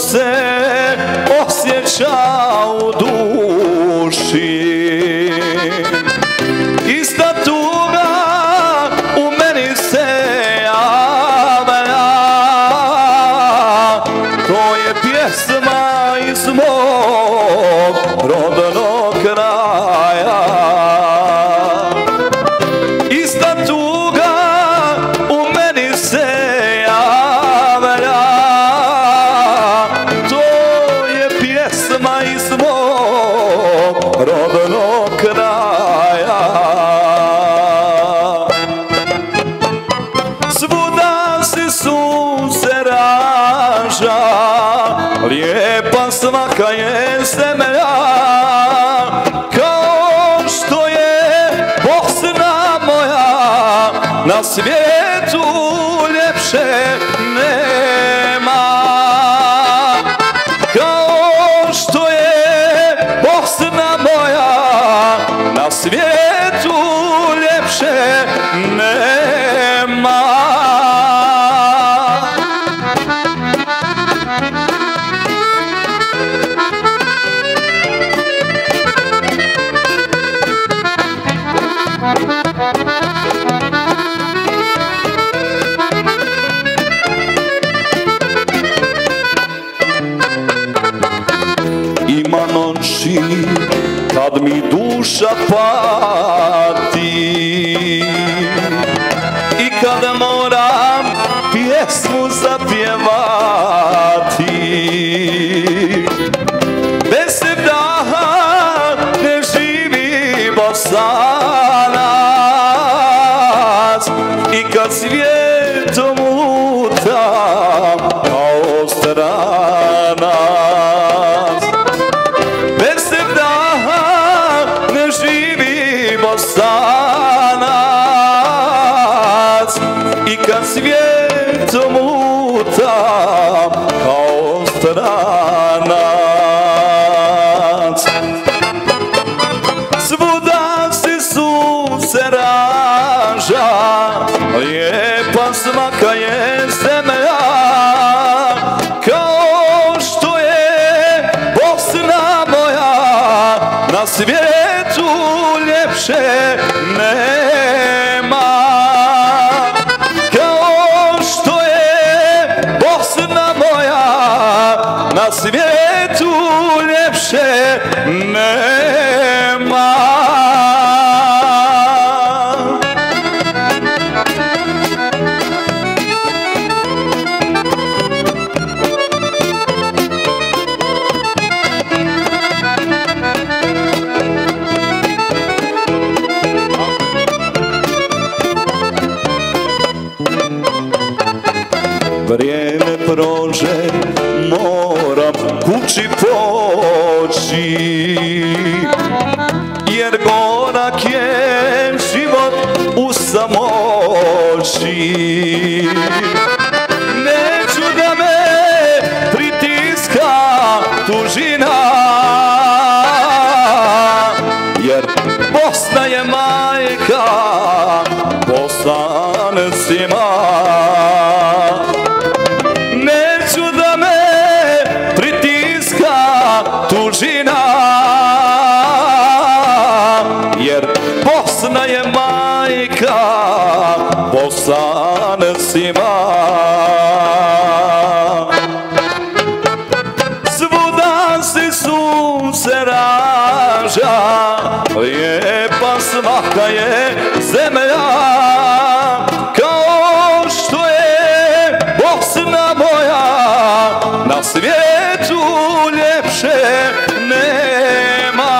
se osjeća u duši. Ista tuga u meni se javlja, to je pjesma iz mog rodnog kraja. Ista tuga u meni se javlja, to je pjesma iz mog rodnog kraja. Svuda se sunce raža, lijepa svaka je zemlja, kao što je Bosna moja, na svijetu ljepše nema. Kao što je Bosna moja, na svijetu ljepše nema. Ima noći kad mi duša pati i kada moram pjesmu zapjevati. Bez daha ne živi Bosanac, i kad svijetom lutam kao stranac. Bez daha ne živi Bosanac, i kad svijetom lutam kao stranac. Svuda se sunce raža, lijepa svaka je zemlja, kao što je Bosna moja, na svijetu ljepše nema. Kao što je Bosna moja, na svijetu ljepše nema. Vrijeme prođe, moram kući poći, jer gorak je život u samoći. Neću da me pritiska tužina, jer Bosna je majka Bosancima. Neću da me pritiska tužina, jer Bosna je majka Bosancima. Svuda se sunce raža, lijepa svaka je zemlja, kao što je Bosna moja, na svijetu ljepše nema.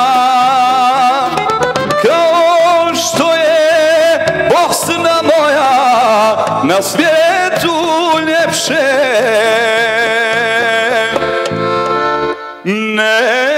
Kao što je Bosna moja, na svijetu ljepše nema.